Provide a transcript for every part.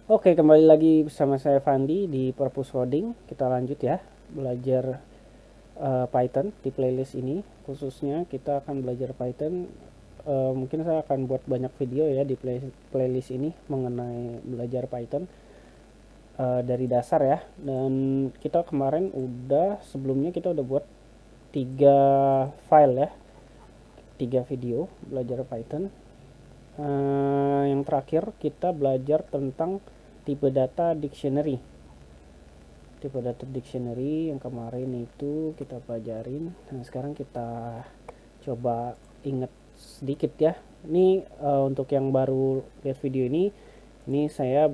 Oke, kembali lagi bersama saya Fandi di Purpose Coding. Kita lanjut ya, belajar Python di playlist ini. Khususnya kita akan belajar Python. Mungkin saya akan buat banyak video ya di playlist ini mengenai belajar Python dari dasar ya. Dan kita kemarin sebelumnya kita udah buat 3 file ya, 3 video belajar Python. Yang terakhir kita belajar tentang tipe data dictionary. Tipe data dictionary yang kemarin itu kita pelajarin. Nah, sekarang kita coba ingat sedikit ya. Ini untuk yang baru lihat video ini saya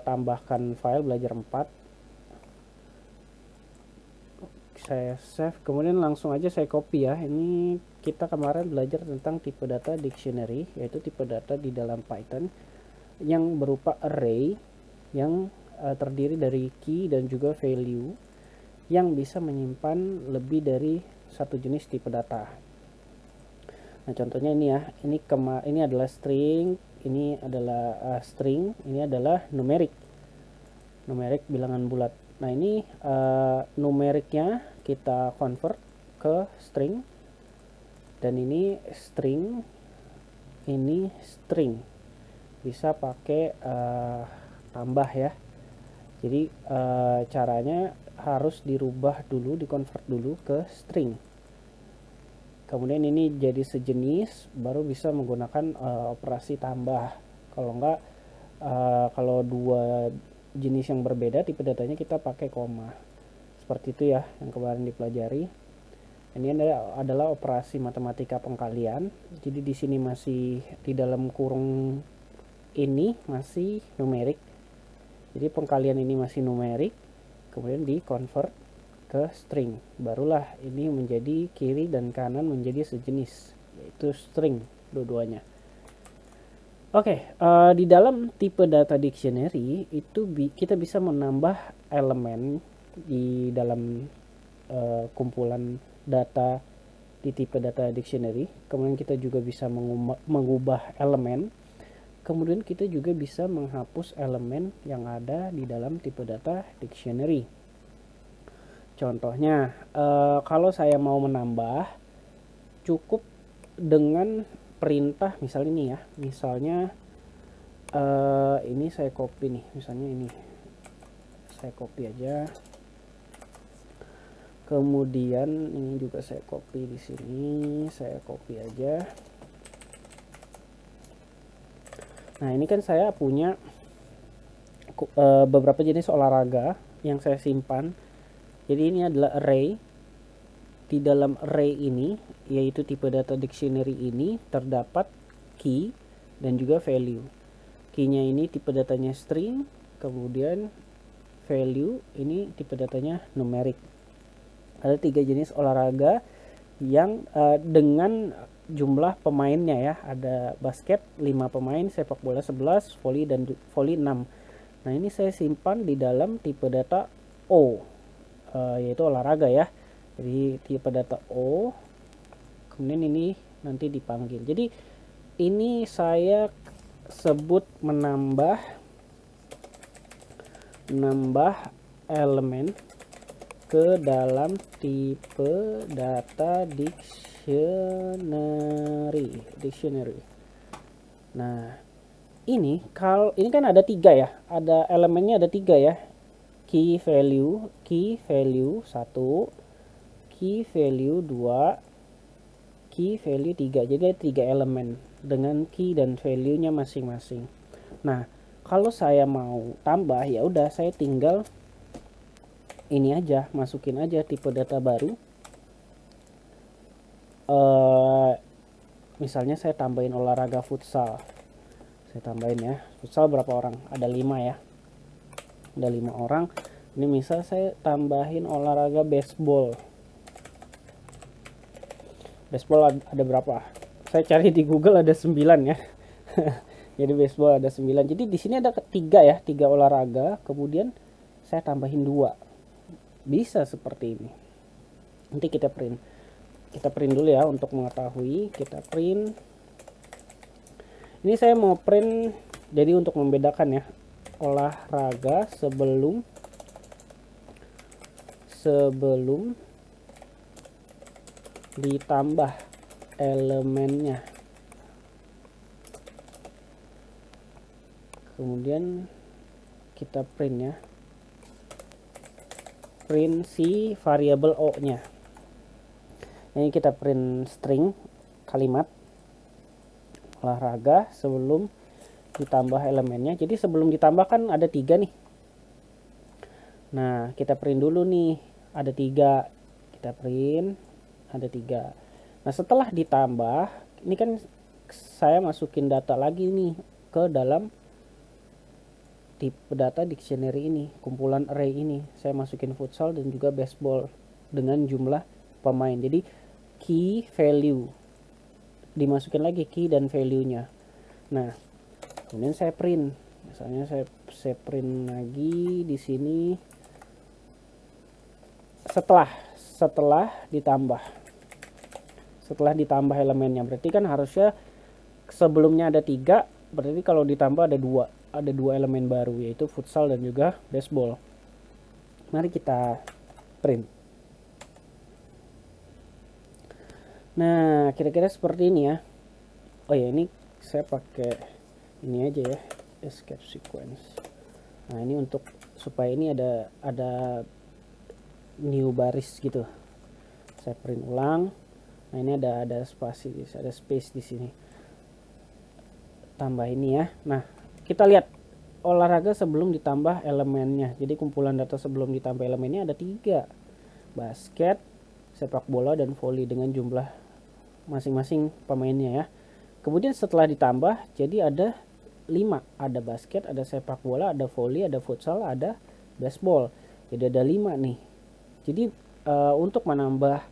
tambahkan file belajar 4. Saya save, kemudian langsung aja saya copy ya. Ini kita kemarin belajar tentang tipe data dictionary, yaitu tipe data di dalam Python yang berupa array yang terdiri dari key dan juga value yang bisa menyimpan lebih dari satu jenis tipe data. Nah, contohnya ini ya, ini adalah string, ini adalah string, ini adalah numerik bilangan bulat. Nah, ini numeriknya kita convert ke string, dan ini string, ini string. Bisa pakai tambah ya. Jadi caranya harus dirubah dulu, dikonvert dulu ke string. Kemudian ini jadi sejenis, baru bisa menggunakan operasi tambah. Kalau enggak, kalau dua jenis yang berbeda tipe datanya kita pakai koma. Seperti itu ya yang kemarin dipelajari. Ini adalah operasi matematika pengkalian. Jadi di sini masih di dalam kurung ini masih numerik. Jadi pengkalian ini masih numerik, kemudian di convert ke string. Barulah ini menjadi kiri dan kanan menjadi sejenis, yaitu string dua-duanya. Oke, di dalam tipe data dictionary itu kita bisa menambah elemen di dalam kumpulan data di tipe data dictionary. Kemudian kita juga bisa mengubah elemen. Kemudian kita juga bisa menghapus elemen yang ada di dalam tipe data dictionary. Contohnya, kalau saya mau menambah, cukup dengan perintah misalnya ini ya. Misalnya ini saya copy nih, misalnya ini. Saya copy aja. Kemudian ini juga saya copy di sini, saya copy aja. Nah, ini kan saya punya beberapa jenis olahraga yang saya simpan. Jadi ini adalah array. Di dalam array ini, yaitu tipe data dictionary ini, terdapat key dan juga value. Key-nya ini tipe datanya string, kemudian value ini tipe datanya numerik. Ada 3 jenis olahraga yang dengan jumlah pemainnya ya, ada basket 5 pemain, sepak bola 11, volley dan volley 6. Nah, ini saya simpan di dalam tipe data O, yaitu olahraga ya. Jadi tipe data O, kemudian ini nanti dipanggil. Jadi ini saya sebut menambah elemen ke dalam tipe data dictionary. Nah, ini kan ada 3 ya, ada elemennya ada 3 ya. Key value 1, key value 2, key value 3. Jadi ada 3 elemen dengan key dan value-nya masing-masing. Nah, kalau saya mau tambah, ya udah saya tinggal ini aja, masukin aja tipe data baru. Misalnya saya tambahin olahraga futsal. Saya tambahin ya, futsal berapa orang? Ada 5 ya. Ada 5 orang. Ini misal saya tambahin olahraga baseball. Baseball ada berapa? Saya cari di Google ada 9 ya. Jadi baseball ada 9. Jadi di sini ada 3 ya, 3 olahraga, kemudian saya tambahin 2. Bisa seperti ini. Nanti kita print. Kita print dulu ya untuk mengetahui. Kita print. Ini saya mau print jadi untuk membedakan ya. olahraga sebelum ditambah elemennya. Kemudian kita print ya, print si variabel o nya. Ini kita print string kalimat olahraga sebelum ditambah elemennya. Jadi sebelum ditambah kan ada 3 nih. Nah, kita print dulu nih, ada 3. Kita print ada 3. Nah, setelah ditambah, ini kan saya masukin data lagi nih ke dalam tipe data dictionary ini, kumpulan array ini. Saya masukin futsal dan juga baseball dengan jumlah pemain. Jadi key value, dimasukin lagi key dan value-nya. Nah, kemudian saya print. Misalnya saya print lagi di sini setelah ditambah elemennya. Berarti kan harusnya sebelumnya ada 3, berarti kalau ditambah ada 2 elemen baru, yaitu futsal dan juga baseball. Mari kita print. Nah, kira-kira seperti ini ya. Oh ya, ini saya pakai ini aja ya, escape sequence. Nah, ini untuk supaya ini ada new baris gitu. Saya print ulang. Nah, ini ada spasi, ada space di sini. Tambah ini ya. Nah, kita lihat olahraga sebelum ditambah elemennya. Jadi kumpulan data sebelum ditambah elemennya ada 3. Basket, sepak bola, dan volley dengan jumlah masing-masing pemainnya ya. Kemudian setelah ditambah jadi ada 5. Ada basket, ada sepak bola, ada volley, ada futsal, ada baseball. Jadi ada 5 nih. Jadi untuk menambah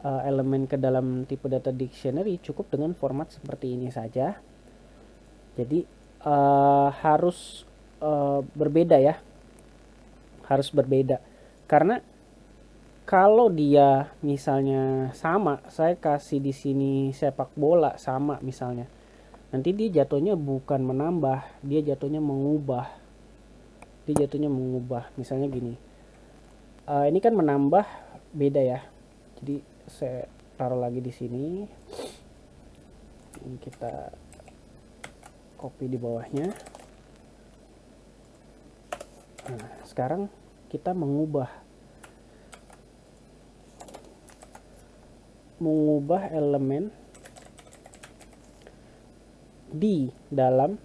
elemen ke dalam tipe data dictionary cukup dengan format seperti ini saja. Jadi harus berbeda ya, harus berbeda, karena kalau dia misalnya sama, saya kasih di sini sepak bola sama misalnya, nanti dia jatuhnya bukan menambah, dia jatuhnya mengubah. Misalnya gini, ini kan menambah, beda ya. Jadi saya taruh lagi di sini, ini kita copy di bawahnya. Nah, sekarang kita mengubah elemen di dalam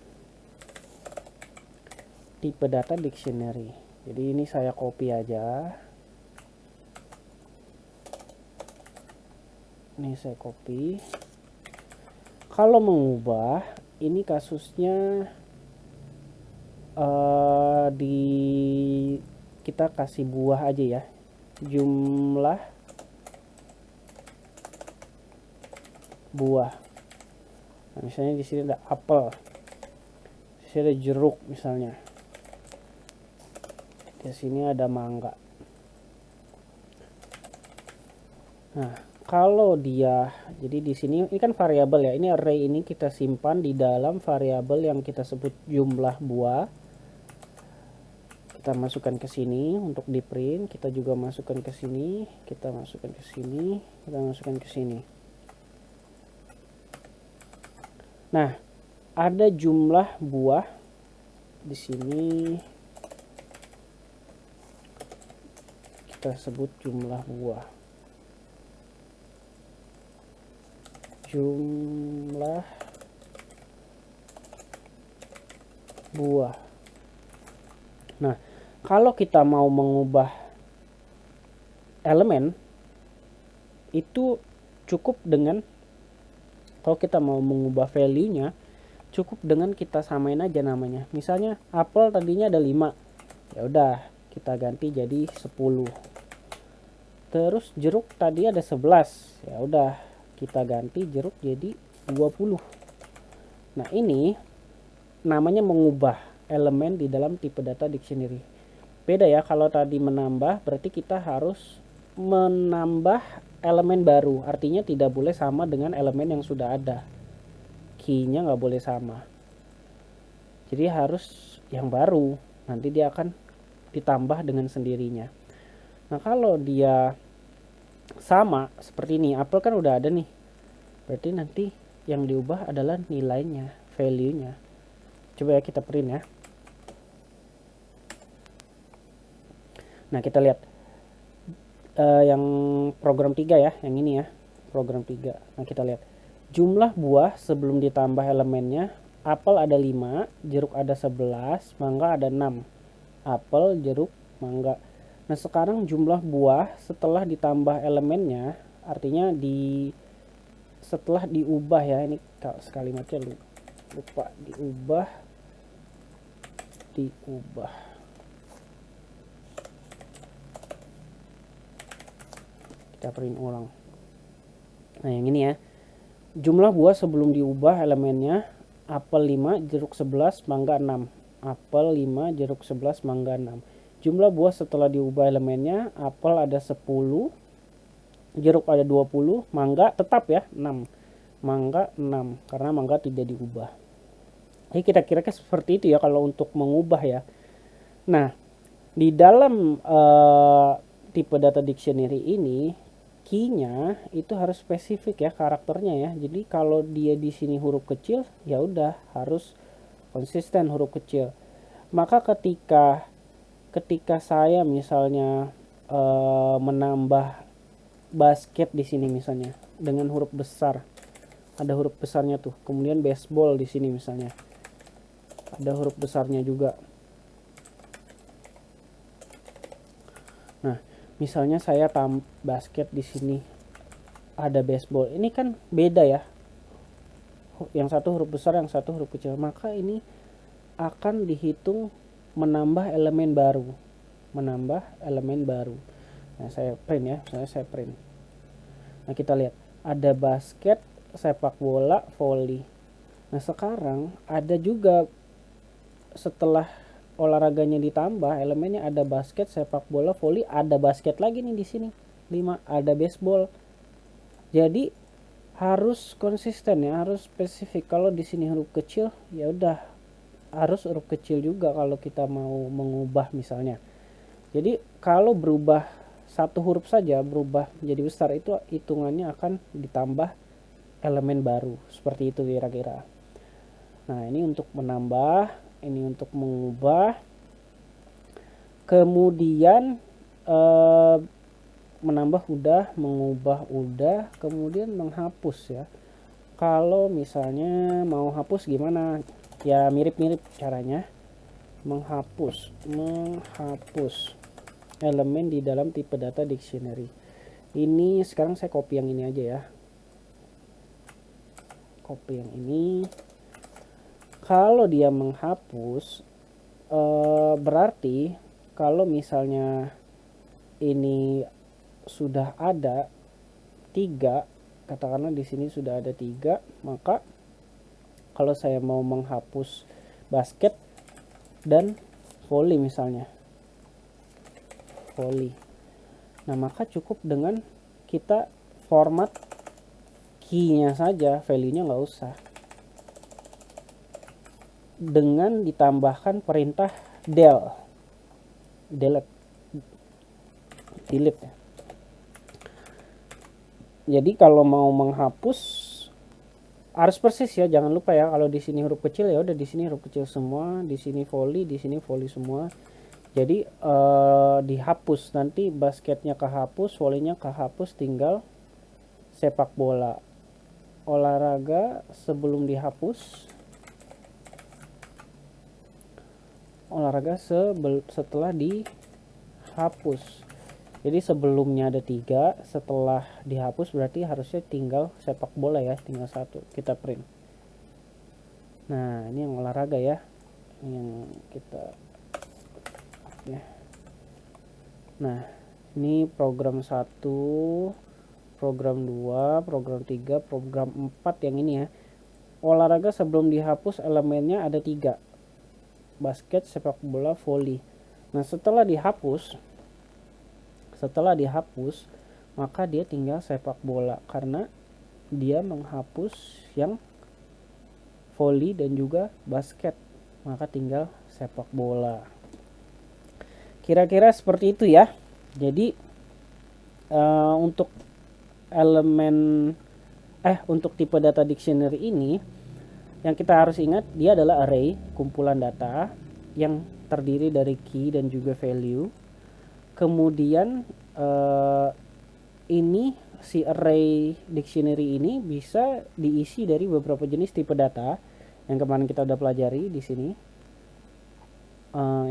tipe data dictionary. Jadi ini saya copy aja. Ini saya copy. Kalau mengubah, ini kasusnya kita kasih buah aja ya, jumlah buah. Nah, misalnya di sini ada apel, di sini ada jeruk misalnya, di sini ada mangga. Nah, kalau dia, jadi di sini ini kan variabel ya, ini array ini kita simpan di dalam variabel yang kita sebut jumlah buah. Kita masukkan ke sini untuk di print, kita juga masukkan ke sini, kita masukkan ke sini, kita masukkan ke sini. Nah, ada jumlah buah di sini, kita sebut jumlah buah. Nah, kalau kita mau mengubah elemen itu cukup dengan, kalau kita mau mengubah value-nya cukup dengan kita samain aja namanya. Misalnya apel tadinya ada 5. Ya udah, kita ganti jadi 10. Terus jeruk tadi ada 11. Ya udah, kita ganti jeruk jadi 20. Nah, ini namanya mengubah elemen di dalam tipe data dictionary. Beda ya, kalau tadi menambah berarti kita harus menambah elemen baru. Artinya tidak boleh sama dengan elemen yang sudah ada. Key-nya nggak boleh sama. Jadi harus yang baru, nanti dia akan ditambah dengan sendirinya. Nah kalau dia sama seperti ini, apel kan udah ada nih, berarti nanti yang diubah adalah nilainya, value-nya. Coba ya kita print ya. Nah kita lihat yang program 3 ya, yang ini ya, program 3. Nah kita lihat jumlah buah sebelum ditambah elemennya, apel ada 5, jeruk ada 11, mangga ada 6. Apel, jeruk, mangga. Nah sekarang jumlah buah setelah ditambah elemennya, artinya setelah diubah ya, ini kalimatnya lupa, diubah kita print ulang. Nah yang ini ya, jumlah buah sebelum diubah elemennya, apel 5, jeruk 11, mangga 6. Apel 5, jeruk 11, mangga 6. Jumlah buah setelah diubah elemennya, apel ada 10, jeruk ada 20, mangga tetap ya 6. Mangga 6 karena mangga tidak diubah. Jadi kira-kira seperti itu ya kalau untuk mengubah ya. Nah, di dalam tipe data dictionary ini, key-nya itu harus spesifik ya karakternya ya. Jadi kalau dia di sini huruf kecil, ya udah harus konsisten huruf kecil. Maka ketika saya misalnya menambah basket di sini misalnya dengan huruf besar, ada huruf besarnya tuh. Kemudian baseball di sini misalnya, ada huruf besarnya juga. Nah, misalnya saya basket di sini ada baseball. Ini kan beda ya. Yang satu huruf besar, yang satu huruf kecil. Maka ini akan dihitung menambah elemen baru. Nah, saya print ya. Saya print. Nah, kita lihat ada basket, sepak bola, volley. Nah, sekarang ada juga setelah olahraganya ditambah elemennya, ada basket, sepak bola, volley, ada basket lagi nih di sini 5, ada baseball. Jadi harus konsisten ya, harus spesifik. Kalau di sini huruf kecil, ya udah harus huruf kecil juga kalau kita mau mengubah misalnya. Jadi kalau berubah satu huruf saja berubah menjadi besar, itu hitungannya akan ditambah elemen baru. Seperti itu kira-kira. Nah, ini untuk menambah, ini untuk mengubah. Kemudian menambah udah, mengubah udah, kemudian menghapus ya. Kalau misalnya mau hapus gimana? Ya mirip-mirip caranya. Menghapus elemen di dalam tipe data dictionary. Ini sekarang saya copy yang ini aja ya. Copy yang ini. Kalau dia menghapus, berarti kalau misalnya ini sudah ada 3, katakanlah di sini sudah ada 3, maka kalau saya mau menghapus basket dan volley misalnya, volley, nah maka cukup dengan kita format key-nya saja, value-nya nggak usah, dengan ditambahkan perintah delete ya. Jadi kalau mau menghapus harus persis ya, jangan lupa ya, kalau di sini huruf kecil ya udah di sini huruf kecil semua, di sini volley semua. Jadi dihapus, nanti basketnya kehapus, volleynya kehapus, tinggal sepak bola. Olahraga sebelum dihapus, olahraga setelah dihapus. Jadi sebelumnya ada 3, setelah dihapus berarti harusnya tinggal sepak bola ya, tinggal 1. Kita print. Nah, ini yang olahraga ya, yang kita ya. Nah, ini program 1, program 2, program 3, program 4 yang ini ya. Olahraga sebelum dihapus elemennya ada 3. Basket, sepak bola, volley. Nah, setelah dihapus, maka dia tinggal sepak bola karena dia menghapus yang volley dan juga basket. maka tinggal sepak bola. Kira-kira seperti itu ya. Jadi untuk untuk tipe data dictionary ini yang kita harus ingat, dia adalah array, kumpulan data yang terdiri dari key dan juga value. Kemudian ini si array dictionary ini bisa diisi dari beberapa jenis tipe data yang kemarin kita udah pelajari di sini.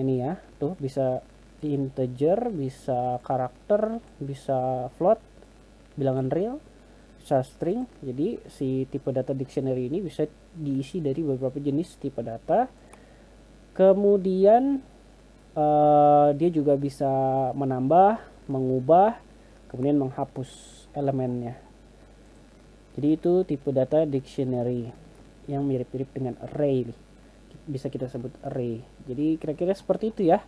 Ini ya, tuh bisa integer, bisa karakter, bisa float, bilangan real, bisa string. Jadi si tipe data dictionary ini bisa diisi dari beberapa jenis tipe data. Kemudian dia juga bisa menambah, mengubah, kemudian menghapus elemennya. Jadi itu tipe data dictionary yang mirip-mirip dengan array, bisa kita sebut array. Jadi kira-kira seperti itu ya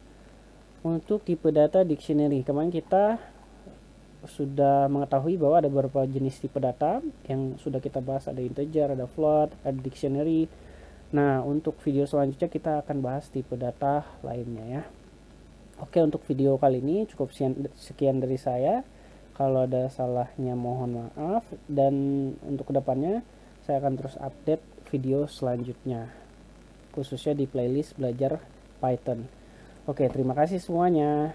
untuk tipe data dictionary. Kemarin kita sudah mengetahui bahwa ada beberapa jenis tipe data yang sudah kita bahas, ada integer, ada float, ada dictionary. Nah, untuk video selanjutnya kita akan bahas tipe data lainnya ya. Oke, untuk video kali ini cukup sekian dari saya. Kalau ada salahnya mohon maaf, dan untuk kedepannya saya akan terus update video selanjutnya, khususnya di playlist belajar Python. Oke, terima kasih semuanya.